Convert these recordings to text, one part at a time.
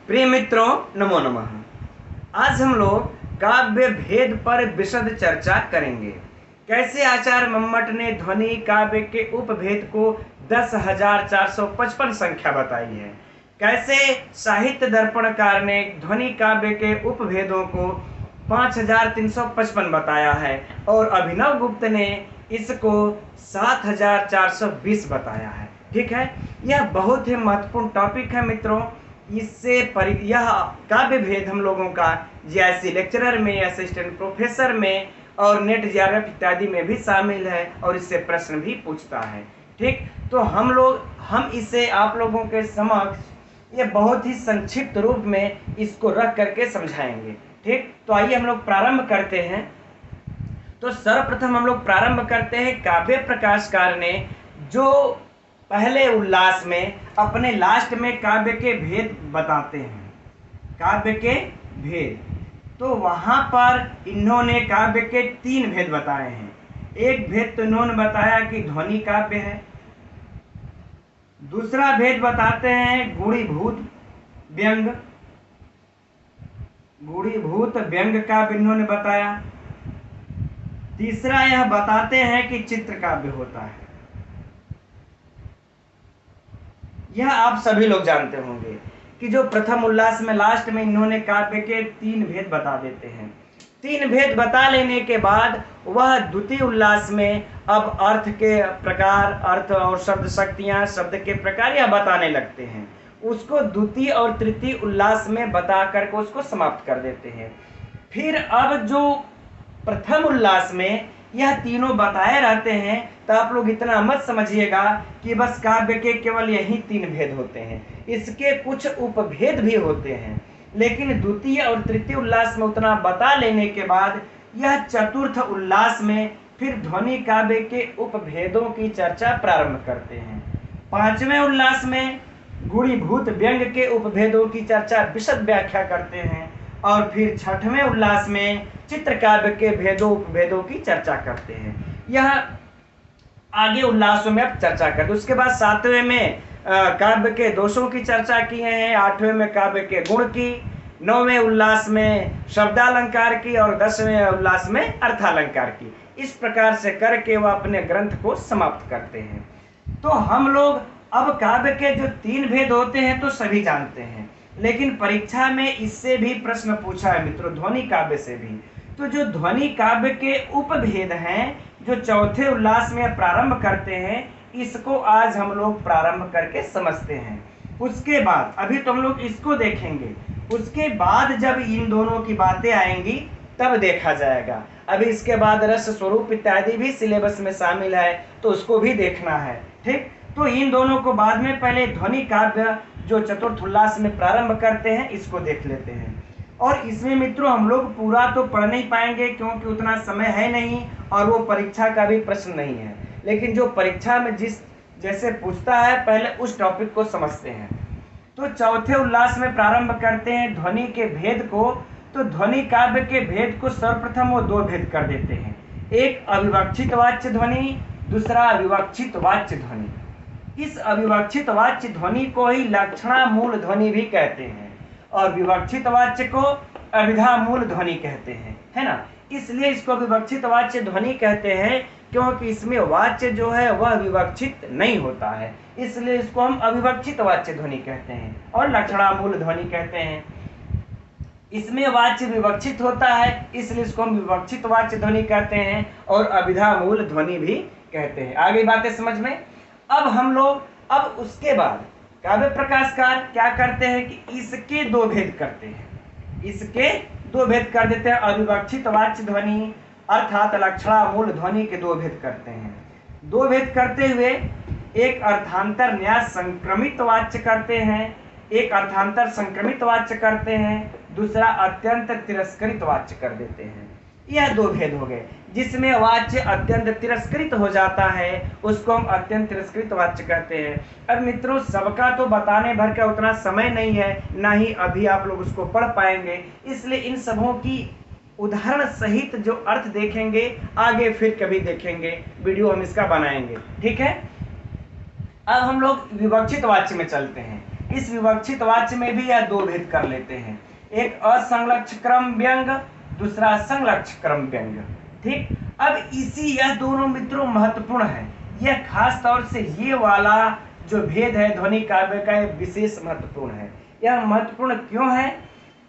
प्रिय मित्रों, नमो नमः। आज हम लोग काव्य भेद पर विशद चर्चा करेंगे। कैसे आचार्य मम्मट ने ध्वनि काव्य के उपभेद को 10,455 संख्या बताई है। कैसे साहित्य दर्पणकार ने ध्वनि काव्य के उपभेदों को 5,355 बताया है और अभिनव गुप्त ने इसको 7,420 बताया है। ठीक है, यह बहुत ही महत्वपूर्ण टॉपिक है मित्रों। इससे यह काव्य भेद हम लोगों का जीआईसी लेक्चरर में, असिस्टेंट प्रोफेसर में और नेट जीआरएफ इत्यादि में भी शामिल है और इससे प्रश्न भी पूछता है। ठीक, तो हम इसे आप लोगों के समक्ष ये बहुत ही संक्षिप्त रूप में इसको रख करके समझाएंगे। ठीक, तो आइए हम लोग प्रारंभ करते हैं। तो सर्वप्रथम हम लोग प्रारंभ करते हैं काव्य प्रकाशकार ने जो पहले उल्लास में अपने लास्ट में काव्य के भेद बताते हैं, काव्य के भेद। तो वहां पर इन्होंने काव्य के 3 भेद बताए हैं। एक भेद तो इन्होंने बताया कि ध्वनि काव्य है। दूसरा भेद बताते हैं गुणीभूत व्यंग, गुणीभूत व्यंग काव्य इन्होंने बताया। तीसरा यह बताते हैं कि चित्र काव्य होता है। यह आप सभी लोग जानते होंगे कि जो प्रथम उल्लास में लास्ट में इन्होंने काव्य के 3 भेद बता देते हैं। 3 भेद बता लेने के बाद वह द्वितीय उल्लास में अब अर्थ के प्रकार, अर्थ और शब्द शक्तियां, शब्द के प्रकार यह बताने लगते हैं। उसको द्वितीय और तृतीय उल्लास में बता करके उसको समाप्त कर देते हैं। फिर अब जो प्रथम उल्लास में यह तीनों बताए रहते हैं, तो आप लोग इतना मत समझिएगा कि बस काव्य के केवल यही 3 भेद होते हैं। इसके कुछ उपभेद भी होते हैं, लेकिन द्वितीय और तृतीय उल्लास में उतना बता लेने के बाद यह चतुर्थ उल्लास में फिर ध्वनि काव्य के उपभेदों की चर्चा प्रारंभ करते हैं। 5वें उल्लास में गुणीभूत व्यंग के उपभेदों की चर्चा विशद व्याख्या करते हैं और फिर 6वें उल्लास में चित्र काव्य के भेदों उपभेदों की चर्चा करते हैं। यह आगे उल्लासों में अब चर्चा करते हैं। उसके बाद 7वें में काव्य के दोषों की चर्चा किए हैं, 8वें में काव्य के गुण की, 9वें उल्लास में शब्दालंकार की और 10वें उल्लास में अर्थालंकार की। इस प्रकार से करके वह अपने ग्रंथ को समाप्त करते हैं। तो हम लोग अब काव्य के जो 3 भेद होते हैं तो सभी जानते हैं, लेकिन परीक्षा में इससे भी प्रश्न पूछा है मित्रों, ध्वनि काव्य से भी। तो जो ध्वनि काव्य के उपभेद हैं, जो चौथे उल्लास में प्रारंभ करते हैं, इसको आज हम लोग प्रारंभ करके समझते हैं। उसके बाद अभी तो हम लोग इसको देखेंगे, उसके बाद जब इन दोनों की बातें आएंगी तब देखा जाएगा। अभी इसके बाद रस स्वरूप इत्यादि भी सिलेबस में शामिल है, तो उसको भी देखना है। ठीक, तो इन दोनों को बाद में, पहले ध्वनि काव्य जो चतुर्थ उल्लास में प्रारंभ करते हैं इसको देख लेते हैं। और इसमें मित्रों हम लोग पूरा तो पढ़ नहीं पाएंगे क्योंकि उतना समय है नहीं और वो परीक्षा का भी प्रश्न नहीं है, लेकिन जो परीक्षा में जैसे पूछता है पहले उस टॉपिक को समझते हैं। तो चौथे उल्लास में प्रारंभ करते हैं ध्वनि के भेद को। तो ध्वनि काव्य के भेद को सर्वप्रथम वो 2 भेद कर देते हैं, एक अविवक्षित वाच्य ध्वनि, दूसरा अविवक्षित वाच्य ध्वनि। इस अविवक्षित वाच्य ध्वनि को ही लक्षणा मूल ध्वनि भी कहते हैं और विवक्षित वाच्य को अभिधा मूल ध्वनि कहते हैं, है ना। इसलिए इसको विवक्षित वाच्य ध्वनि कहते हैं क्योंकि इसमें वाच्य जो है वह विवक्षित नहीं होता है, इसलिए इसको हम अविवक्षित वाच्य ध्वनि कहते हैं और लक्षणा मूल ध्वनि कहते हैं। इसमें वाच्य विवक्षित होता है, इसलिए इसको हम विवक्षित वाच्य ध्वनि कहते हैं और अभिधा मूल ध्वनि भी कहते हैं। आगे बातें समझ में। अब हम लोग अब उसके बाद काव्य प्रकाशकार क्या करते हैं कि इसके 2 भेद करते हैं, इसके 2 भेद कर देते हैं। अविवक्षित वाच्य ध्वनि अर्थात लक्षणा मूल ध्वनि के 2 भेद करते हैं। 2 भेद करते हुए एक अर्थांतर न्यास संक्रमित वाच्य करते हैं, एक अर्थांतर संक्रमित वाच्य करते हैं, दूसरा अत्यंत तिरस्कृत वाच्य कर देते हैं। यह 2 भेद हो गए। जिसमें वाच्य अत्यंत तिरस्कृत हो जाता है उसको हम अत्यंत तिरस्कृत वाच्य कहते हैं। अब मित्रों सबका तो बताने भर का उतना समय नहीं है, ना ही अभी आप लोग उसको पढ़ पाएंगे, इसलिए इन सबों की उदाहरण सहित जो अर्थ देखेंगे आगे फिर कभी देखेंगे, वीडियो हम इसका बनाएंगे। ठीक है, अब हम लोग विवक्षित वाच्य में चलते हैं। इस विवक्षित वाच्य में भी यह दो भेद कर लेते हैं, एक असंलक्ष्य क्रम व्यंग, दूसरा संलक्ष्य क्रम व्यंग। ठीक, अब इसी यह दोनों मित्रों महत्वपूर्ण है। यह खास तौर से ये वाला जो भेद है ध्वनि काव्य का विशेष महत्वपूर्ण है। यह महत्वपूर्ण क्यों है?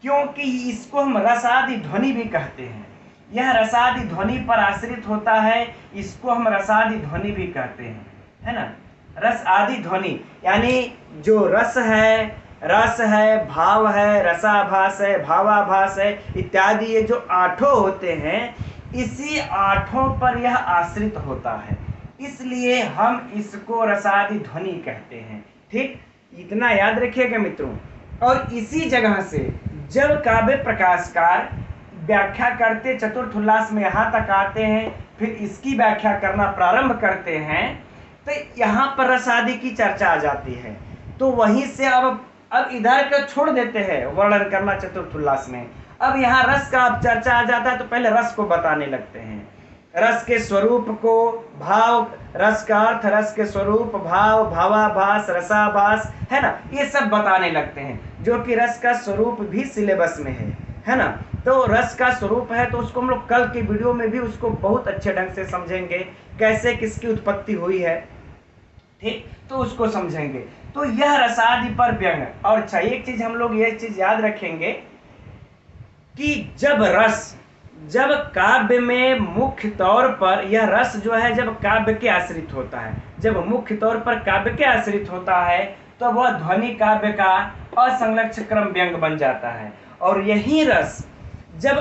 क्योंकि इसको हम रसादि ध्वनि भी कहते हैं। यह रसादि ध्वनि पर आश्रित होता है, इसको हम रसादि ध्वनि भी कहते हैं, है ना। रस आदि ध्वनि यानी जो रस है, भाव है, रसाभास है, भावाभास है इत्यादि, ये जो आठों होते हैं इसी आठों पर यह आश्रित होता है, इसलिए हम इसको रसादि ध्वनि कहते हैं। ठीक, इतना याद रखिएगा मित्रों। और इसी जगह से जब काव्य प्रकाशकार व्याख्या करते चतुर्थ उल्लास में यहाँ तक आते हैं, फिर इसकी व्याख्या करना प्रारंभ करते हैं, तो यहाँ पर रसादि की चर्चा आ जाती है। तो वहीं से अब इधर का छोड़ देते हैं वर्णन करना चतुर्थ उल्लास में, अब यहाँ रस का अब चर्चा आ जाता है, तो पहले रस को बताने लगते हैं, रस के स्वरूप को, भाव, रस का अर्थ, रस के स्वरूप, भाव, भावाभास, रसाभास, है ना, ये सब बताने लगते हैं, जो कि रस का स्वरूप भी सिलेबस में है ना। तो रस का स्वरूप है तो उसको हम लोग कल की वीडियो में भी उसको बहुत अच्छे ढंग से समझेंगे, कैसे किसकी उत्पत्ति हुई है। ठीक, तो उसको समझेंगे। तो यह रसादि पर व्यंग। और अच्छा, एक चीज हम लोग ये चीज याद रखेंगे कि जब काव्य में मुख्य तौर पर यह रस जो है जब काव्य के आश्रित होता है, जब मुख्य तौर पर काव्य के आश्रित होता है, तो वह ध्वनि काव्य का असंलक्ष्य क्रम व्यंग बन जाता है। और यही रस जब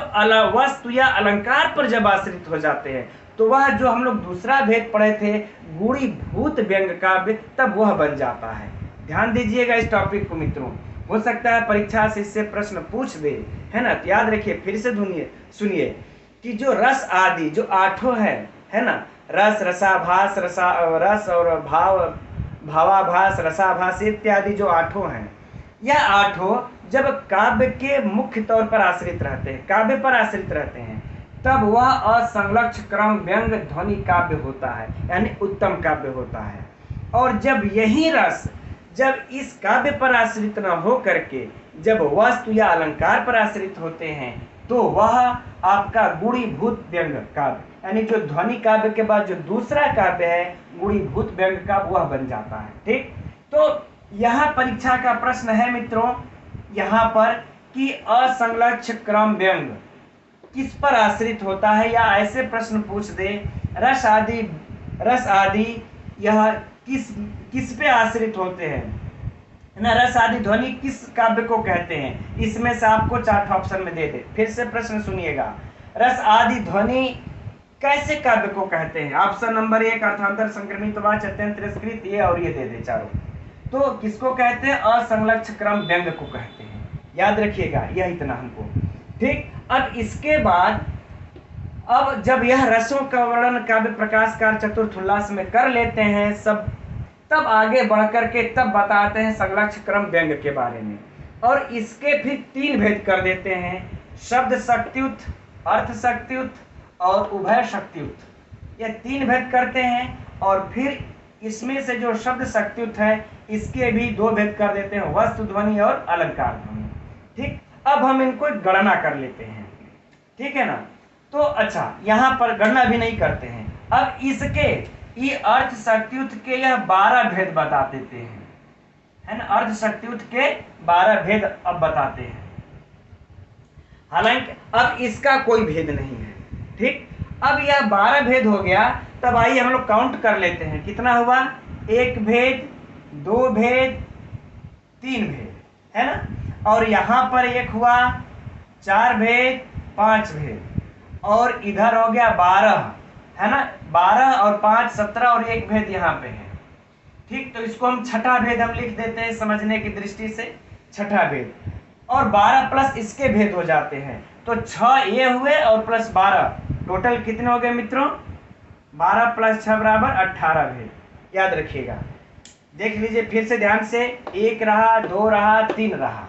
वस्तु या अलंकार पर जब आश्रित हो जाते हैं, तो वह जो हम लोग दूसरा भेद पढ़े थे गुणीभूत व्यंग काव्य, तब वह बन जाता है। ध्यान दीजिएगा इस टॉपिक को मित्रों, हो सकता है परीक्षा से इससे प्रश्न पूछ दे, है ना। तो याद रखिए, फिर से सुनिए कि जो रस आदि जो आठों है ना, रस, रसाभास, रस और भाव, भावाभास, रसाभास इत्यादि जो आठों हैं, यह आठों जब काव्य के मुख्य तौर पर आश्रित रहते हैं, काव्य पर आश्रित रहते हैं, तब वह असंलक्ष्य क्रम व्यंग ध्वनि काव्य होता है, यानी उत्तम काव्य होता है। और जब यही रस जब इस काव्य पर आश्रित न हो करके जब वस्तु या अलंकार पर आश्रित होते हैं, तो वह आपका गुणीभूत व्यंग काव्य, यानी जो ध्वनि काव्य के बाद जो दूसरा काव्य है गुणीभूत व्यंग काव्य, वह बन जाता है। ठीक, तो यहाँ परीक्षा का प्रश्न है मित्रों यहाँ पर कि असंलक्ष्य क्रम व्यंग किस पर आश्रित होता है, या ऐसे प्रश्न पूछ दे रस आदि यह किस पे आश्रित होते हैं ना, रस आदि ध्वनि किस काव्य को कहते हैं, इसमें से आपको 4 ऑप्शन में दे दे। फिर से प्रश्न सुनिएगा, रस आदि ध्वनि कैसे काव्य को कहते हैं? ऑप्शन नंबर 1 अर्थांतर, संक्रमित वाच्य, अत्यंत तिरस्कृत, ये और ये दे दे चारों। तो किसको कहते हैं? असंलक्ष्य क्रम व्यंग को कहते हैं। याद रखिएगा यह इतना हमको। ठीक, अब इसके बाद अब जब यह रसों का वर्णन काव्य प्रकाशकार चतुर्थ उल्लास में कर लेते हैं सब, तब आगे बढ़ करके तब बताते हैं संलक्ष्य क्रम व्यंग के बारे में। और इसके फिर 3 भेद कर देते हैं, शब्द शक्तियुत, अर्थ शक्तियुत और उभय शक्तियुत। यह 3 भेद करते हैं। और फिर इसमें से जो शब्द शक्तियुत है इसके भी 2 भेद कर देते हैं, वस्तु ध्वनि और अलंकार ध्वनि। ठीक, अब हम इनको गणना कर लेते हैं, ठीक है ना। तो अच्छा, यहाँ पर गणना भी नहीं करते हैं। अब इसके ये अर्थ शक्तियुत के यह 12 भेद बता देते हैं, है ना। अर्थ शक्तियुत के 12 भेद अब बताते हैं, हालांकि अब इसका कोई भेद नहीं है। ठीक, अब यह 12 भेद हो गया। तब आइए हम लोग काउंट कर लेते हैं, कितना हुआ? 1 भेद, 2 भेद, 3 भेद, है ना। और यहाँ पर 1 हुआ, 4 भेद, 5 भेद, और इधर हो गया 12, है ना। 12 और 5 17 और 1 भेद यहाँ पे है। ठीक, तो इसको हम छठा भेद हम लिख देते हैं समझने की दृष्टि से, छठा भेद। और 12 प्लस इसके भेद हो जाते हैं, तो 6 ये हुए और प्लस 12, टोटल कितने हो गए मित्रों? 12 प्लस 6 बराबर 18 भेद। याद रखिएगा, देख लीजिए फिर से ध्यान से, 1 रहा, 2 रहा, 3 रहा,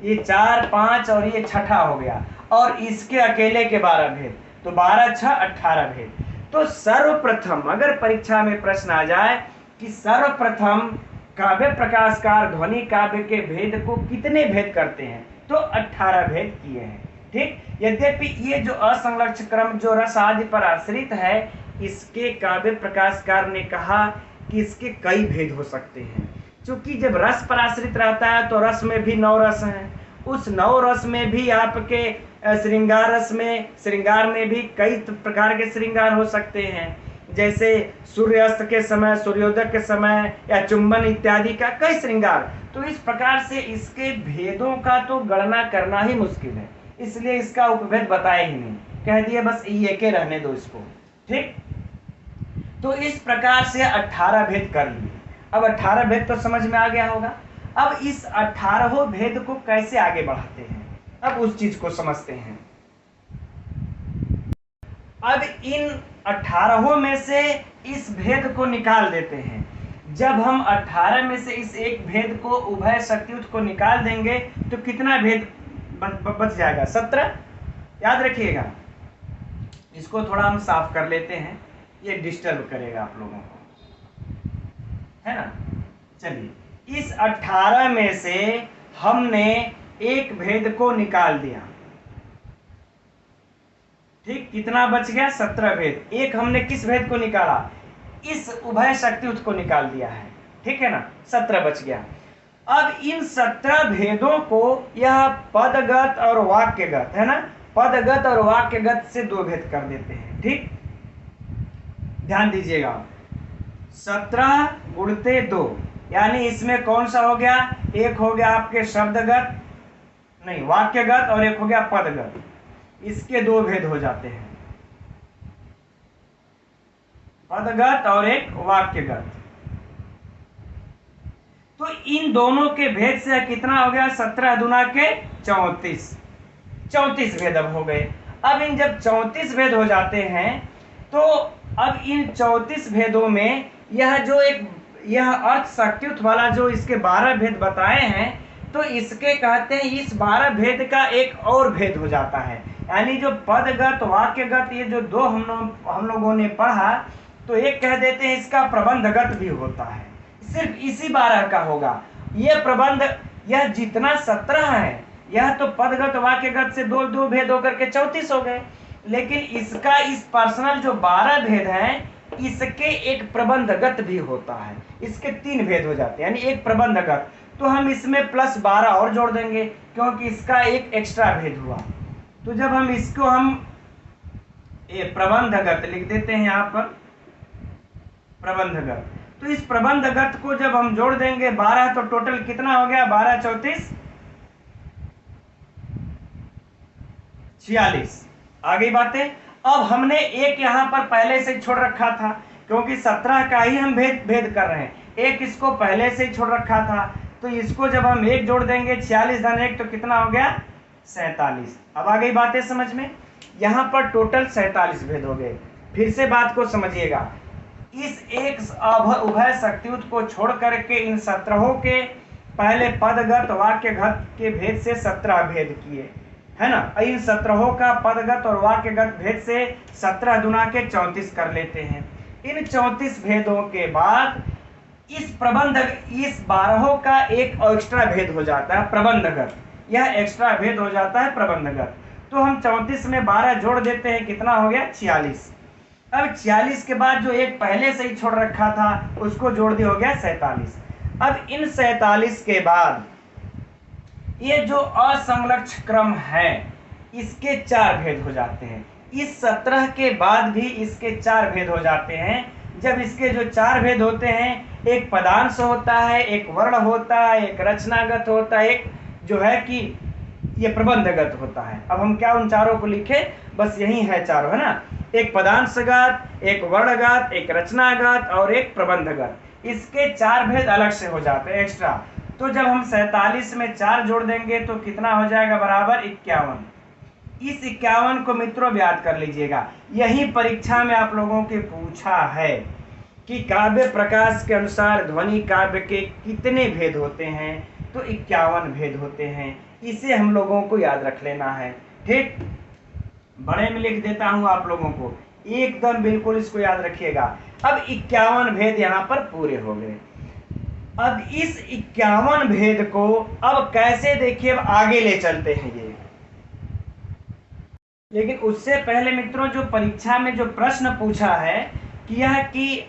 ये 4 5 और ये छठा हो गया, और इसके अकेले के 12 भेद, तो 12 6 18 भेद। तो सर्वप्रथम अगर परीक्षा में प्रश्न आ जाए कि सर्वप्रथम काव्य प्रकाशकार ध्वनि काव्य के भेद को कितने भेद करते हैं? तो 18 भेद किए हैं। ठीक, यद्यपि ये जो असंलग्न क्रम जो रस आदि पर आश्रित है, इसके काव्य प्रकाशकार ने कहा कि इसके कई भेद हो सकते हैं। क्योंकि जब रस पर आश्रित रहता है तो रस में भी 9 रस हैं, उस 9 रस में भी आपके श्रृंगार रस में, श्रृंगार में भी कई प्रकार के श्रृंगार हो सकते हैं, जैसे सूर्यास्त के समय, सूर्योदय के समय, या चुंबन इत्यादि का कई श्रृंगार। तो इस प्रकार से इसके भेदों का तो गणना करना ही मुश्किल है, इसलिए इसका उपभेद बताया ही नहीं, कह दिए बस ये के रहने दो इसको। ठीक, तो इस प्रकार से 18 भेद कर लिए। अब 18 भेद तो समझ में आ गया होगा। अब इस 18 भेद को कैसे आगे बढ़ाते हैं, अब उस चीज को समझते हैं। अब इन 18 में से इस भेद को निकाल देते हैं। जब हम 18 में से इस एक भेद को उभय शक्तियुत को निकाल देंगे तो कितना भेद बच जाएगा? 17। याद रखिएगा, इसको थोड़ा हम साफ कर लेते हैं, ये डिस्टर्ब करेगा आप लोगों को, है ना। चलिए, इस 18 में से हमने एक भेद को निकाल दिया। ठीक, कितना बच गया? 17 भेद। एक हमने किस भेद को निकाला? इस उभय शक्तियुत को निकाल दिया है, ठीक है ना, 17 बच गया। अब इन 17 भेदों को यह पदगत और वाक्यगत, है ना, पदगत और वाक्यगत से 2 भेद कर देते हैं। ठीक, ध्यान दीजिएगा, 17 गुणते 2, यानी इसमें कौन सा हो गया? एक हो गया आपके शब्दगत, नहीं वाक्यगत, और एक हो गया पदगत। इसके 2 भेद हो जाते हैं, पदगत और एक वाक्यगत। तो इन दोनों के भेद से कितना हो गया? 17 दूना के 34, 34 भेद अब हो गए। अब इन जब 34 भेद हो जाते हैं तो अब इन 34 भेदों में यह अर्थ शक्तियुत वाला जो इसके 12 भेद बताए हैं, तो इसके कहते हैं इस 12 भेद का एक और भेद हो जाता है। यानी जो पदगत वाक्यगत ये जो 2 हम लोगों ने पढ़ा, तो एक कह देते हैं इसका प्रबंधगत भी होता है, सिर्फ इसी 12 का होगा। ये प्रबंध, यह जितना 17 है, यह तो पदगत वाक्यगत से 2 भेद होकर के 34 हो गए, लेकिन इसका इस पर्सनल जो 12 भेद हैं, इसके एक प्रबंधगत भी होता है, इसके 3 भेद हो जाते हैं, यानी एक प्रबंधगत। तो हम इसमें प्लस 12 और जोड़ देंगे, क्योंकि इसका एक एक्स्ट्रा भेद हुआ। तो जब हम इसको प्रबंधगत लिख देते हैं यहाँ पर, प्रबंधगत, तो इस प्रबंधगत को जब हम जोड़ देंगे 12, तो टोटल कितना हो गया? 12 34 46। आ गई बातें। अब हमने एक यहाँ पर पहले से छोड़ रखा था, क्योंकि 17 का ही हम भेद कर रहे हैं, एक इसको पहले से ही छोड़ रखा था, तो इसको जब हम एक जोड़ देंगे 46 धन 1, तो कितना हो गया? 47। अब आ गई बातें समझ में। यहाँ पर टोटल 47 भेद हो गए। फिर से बात को समझिएगा, इस एक उभय शक्तियुत को छोड़ करके इन 17 के पहले पदगत वाक्यगत के भेद से 17 भेद किए, है ना। इन 17 का पदगत और वाक्यगत भेद से 17 दूना के 34 कर लेते हैं। इन 34 भेदों के बाद इस 12 का एक एक्स्ट्रा भेद हो जाता है, प्रबंधगत। यह एक्स्ट्रा भेद हो जाता है प्रबंधगत। तो हम 34 में 12 जोड़ देते हैं, कितना हो गया? 46। अब 46 के बाद जो एक पहले से ही छोड़ रखा था, उसको जोड़ दिया, हो गया 47। अब इन 47 के बाद ये जो असंलग्न क्रम है, इसके 4 भेद हो जाते हैं। इस 17 के बाद भी इसके 4 भेद हो जाते हैं। जब इसके जो 4 भेद होते हैं, एक पदांश होता है, एक वर्ण होता है, एक रचनागत होता है, एक जो है कि ये प्रबंधगत होता है। अब हम क्या उन चारों को लिखे? बस यही है चारों, है ना। एक पदांशगत, एक वर्णगत, एक रचनागत और एक प्रबंधगत। इसके 4 भेद अलग से हो जाते हैं एक्स्ट्रा। तो जब हम 47 में 4 जोड़ देंगे तो कितना हो जाएगा? बराबर 51। इस 51 को मित्रों याद कर लीजिएगा। यही परीक्षा में आप लोगों के पूछा है कि काव्य प्रकाश के अनुसार ध्वनि काव्य के कितने भेद होते हैं? तो 51 भेद होते हैं। इसे हम लोगों को याद रख लेना है। ठीक, बड़े में लिख देता हूं आप लोगों को, एकदम बिल्कुल इसको याद रखिएगा। अब 51 भेद यहाँ पर पूरे हो गए। अब इस 51 भेद को अब कैसे देखिए अब आगे ले चलते हैं ये। लेकिन उससे पहले मित्रों जो परीक्षा में जो प्रश्न पूछा है कि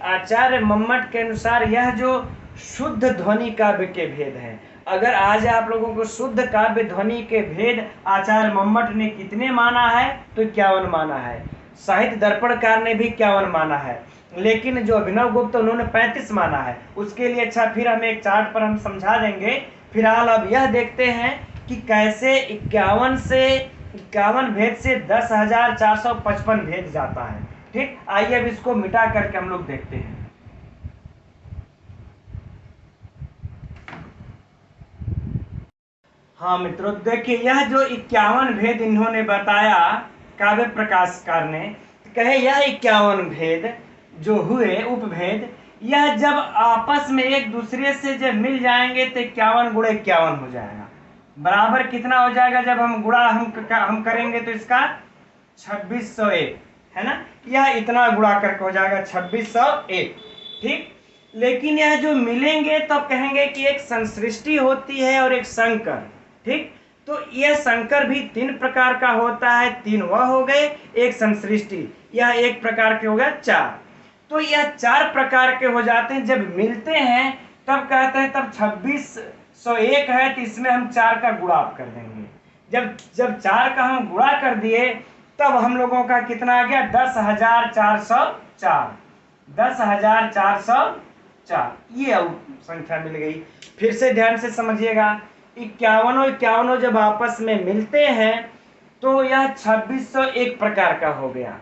आचार्य मम्मट के अनुसार यह जो शुद्ध ध्वनि काव्य के भेद हैं, अगर आज आप लोगों को शुद्ध काव्य ध्वनि के भेद आचार्य मम्मट ने कितने माना है तो 51 माना है, साहित्य दर्पणकार ने भी 51 माना है, लेकिन जो अभिनव गुप्त उन्होंने 35 माना है। उसके लिए अच्छा फिर हम एक चार्ट पर हम समझा देंगे। फिलहाल अब यह देखते हैं कि कैसे 51 भेद से 10,455 भेद जाता है। ठीक, आइए अब इसको मिटा करके हम लोग देखते हैं। हाँ मित्रों देखिए, यह जो 51 भेद इन्होंने बताया काव्य प्रकाशकार ने, कहे यह 51 भेद जो हुए उपभेद, यह जब आपस में एक दूसरे से जब मिल जाएंगे तो 51 गुणा 51 हो जाएगा, बराबर कितना हो जाएगा जब हम गुणा हम करेंगे तो इसका 2601 है ना, यह इतना गुणा करके हो जाएगा 2601। ठीक, लेकिन यह जो मिलेंगे तब तो कहेंगे कि एक संसृष्टि होती है और एक संकर। ठीक, तो यह संकर भी 3 प्रकार का होता है, 3 वह हो गए, एक संसृष्टि, यह एक प्रकार के हो गया 4। तो यह 4 प्रकार के हो जाते हैं, जब मिलते हैं तब कहते हैं तब 2601 है तो इसमें हम 4 का गुणा कर देंगे। जब 4 का हम गुणा कर दिए तब हम लोगों का कितना आ गया 10,404, 10,404 ये संख्या मिल गई। फिर से ध्यान से समझिएगा, 51 जब आपस में मिलते हैं तो यह 2601 प्रकार का हो गया।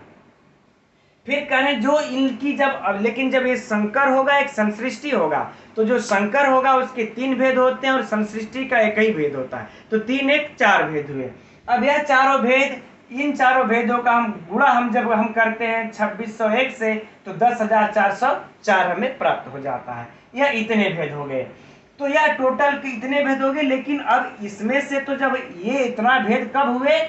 फिर कहें जो इनकी लेकिन जब ये संकर होगा एक संसृष्टि होगा, तो जो संकर होगा उसके 3 भेद होते हैं और संसृष्टि का एक ही भेद होता है, तो 3 1 4 भेद हुए। अब यह चारों भेद, इन चारों भेदों का हम गुणा जब हम करते हैं 2601 से तो 10,404 हमें प्राप्त हो जाता है। यह इतने भेद हो गए, तो यह टोटल के इतने भेद हो गए। लेकिन अब इसमें से तो जब ये इतना भेद कब हुए,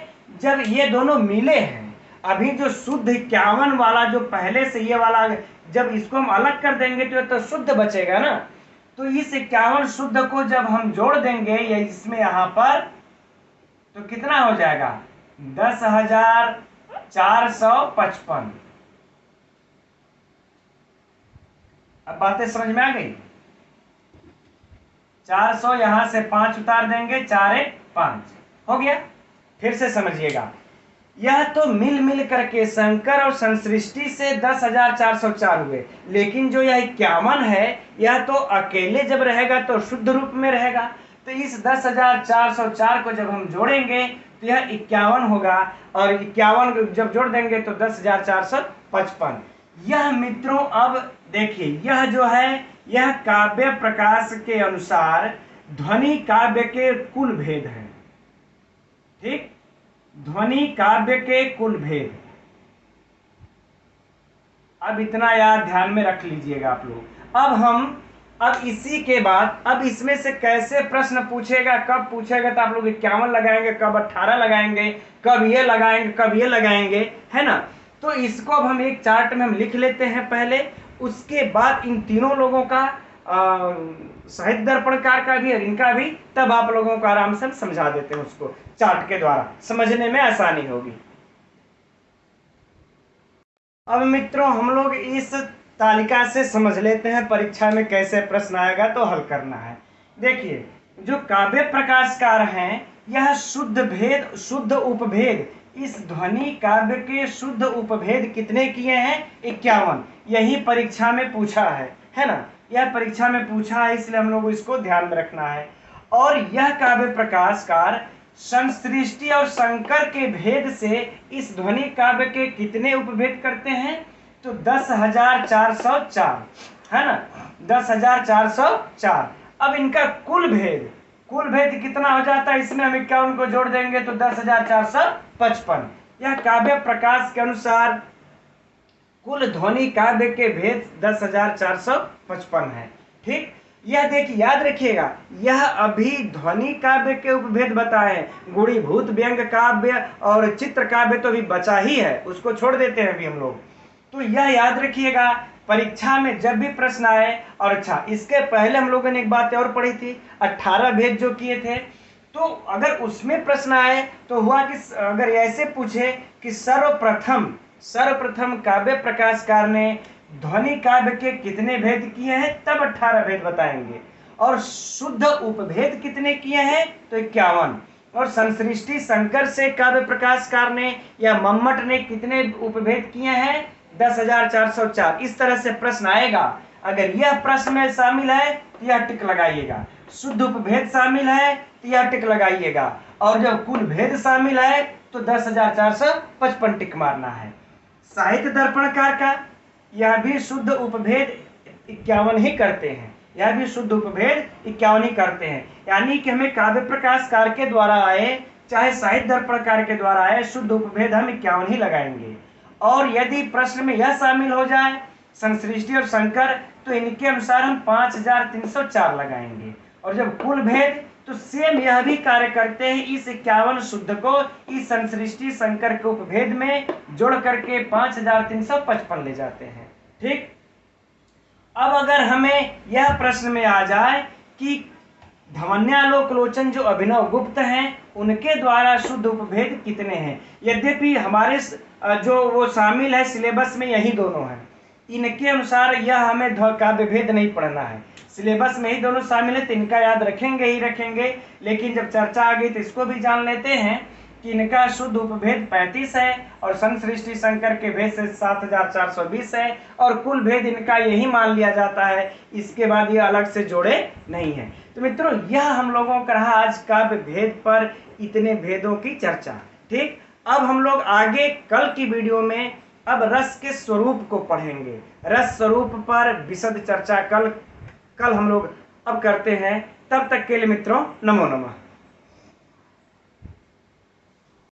जब ये दोनों मिले हैं। अभी जो शुद्ध 51 वाला जो पहले से ये वाला, जब इसको हम अलग कर देंगे तो शुद्ध बचेगा ना, तो इस 51 शुद्ध को जब हम जोड़ देंगे या इसमें यहाँ पर तो कितना हो जाएगा 10,455। अब बातें समझ में आ गई। 400 यहां से 5 उतार देंगे, 4 1 5 हो गया। फिर से समझिएगा, यह तो मिल करके संकर और संसृष्टि से 10,404 हुए, लेकिन जो यह 51 है यह तो अकेले जब रहेगा तो शुद्ध रूप में रहेगा। तो इस 10,404 को जब हम जोड़ेंगे तो यह 51 होगा, और 51 जब जोड़ देंगे तो 10,455। यह मित्रों अब देखिए, यह जो है यह काव्य प्रकाश के अनुसार ध्वनि काव्य के कुल भेद हैं। ठीक, ध्वनि काव्य के कुल भेद। अब इतना याद ध्यान में रख लीजिएगा आप लोग। अब इसी के बाद अब इसमें से कैसे प्रश्न पूछेगा, कब पूछेगा, तो आप लोग 51 लगाएंगे, कब 18 लगाएंगे, कब ये लगाएंगे, कब ये लगाएंगे, है ना। तो इसको अब हम एक चार्ट में हम लिख लेते हैं पहले, उसके बाद इन तीनों लोगों का साहित्य दर्पणकार का भी और इनका भी, तब आप लोगों को आराम से समझा देते हैं, उसको चार्ट के द्वारा समझने में आसानी होगी। अब मित्रों हम लोग इस तालिका से समझ लेते हैं परीक्षा में कैसे प्रश्न आएगा तो हल करना है। देखिए, जो काव्य प्रकाशकार हैं यह शुद्ध भेद, शुद्ध उपभेद, इस ध्वनि काव्य के शुद्ध उपभेद कितने किए हैं 51। यही परीक्षा में पूछा है ना, यह परीक्षा में पूछा है, इसलिए हम लोग इसको ध्यान में रखना है। और यह काव्य प्रकाशकार संसृष्टि और संकर के भेद से इस ध्वनि काव्य के कितने उपभेद करते हैं तो 10,404 है ना, 10,404। अब इनका कुल भेद कितना हो जाता है, इसमें हम 51 को जोड़ देंगे तो 10,455। यह काव्य प्रकाश के अनुसार कुल ध्वनि काव्य के भेद 10,455 है। ठीक, यह देखिए याद रखिएगा, यह अभी ध्वनि काव्य के उपभेद बताए, गुणीभूत व्यंग काव्य और चित्र काव्य तो अभी बचा ही है, उसको छोड़ देते हैं अभी हम लोग। तो यह याद रखिएगा परीक्षा में जब भी प्रश्न आए, और अच्छा इसके पहले हम लोगों ने एक बात और पढ़ी थी, 18 भेद जो किए थे, तो अगर उसमें प्रश्न आए तो हुआ कि अगर ऐसे पूछे कि सर्वप्रथम काव्य प्रकाशकार ने ध्वनि काव्य के कितने भेद किए हैं, तब 18 भेद बताएंगे। और शुद्ध उपभेद कितने किए हैं, तो 51। और संसृष्टि शंकर से काव्य प्रकाशकार ने या मम्मट ने कितने उपभेद किए हैं, 10,404। इस तरह से प्रश्न आएगा। अगर यह प्रश्न में शामिल है तो यह टिक लगाइएगा, शुद्ध उपभेद शामिल है तो यह टिक लगाइएगा, और जब कुल भेद शामिल है तो 10,455 टिक मारना है। साहित्य दर्पणकार का यह भी शुद्ध उपभेद 51 ही करते हैं, यह भी शुद्ध उपभेद 51 ही करते हैं। यानी कि हमें काव्य प्रकाशकार के द्वारा आए चाहे साहित्य दर्पणकार के द्वारा आए, शुद्ध उपभेद हम 51 ही लगाएंगे। और यदि प्रश्न में यह शामिल हो जाए संसृष्टि और शंकर, तो इनके अनुसार हम 5,304 लगाएंगे। और जब कुल भेद, तो सेम यह भी कार्य करते हैं, इस 51 शुद्ध को इस संसृष्टि शंकर के उपभेद में जोड़ करके 5,355 ले जाते हैं। ठीक। अब अगर हमें यह प्रश्न में आ जाए कि ध्वन्यालोक लोचन जो अभिनव गुप्त हैं, उनके द्वारा शुद्ध उपभेद कितने हैं, यद्यपि हमारे जो वो शामिल है सिलेबस में यही दोनों हैं, इनके अनुसार यह हमें काव्य भेद नहीं पढ़ना है, सिलेबस में ही दोनों शामिल है तो इनका याद रखेंगे ही रखेंगे। लेकिन जब चर्चा आ गई तो इसको भी जान लेते हैं कि इनका शुद्ध उपभेद 35 है और संसृष्टि शंकर के भेद से 7,420 है, और कुल भेद इनका यही मान लिया जाता है, इसके बाद ये अलग से जोड़े नहीं है। तो मित्रों, यह हम लोगों का रहा आज काव्य भेद पर इतने भेदों की चर्चा। ठीक। अब हम लोग आगे कल की वीडियो में अब रस के स्वरूप को पढ़ेंगे, रस स्वरूप पर विशद चर्चा कल हम लोग अब करते हैं। तब तक के लिए मित्रों, नमो नमः।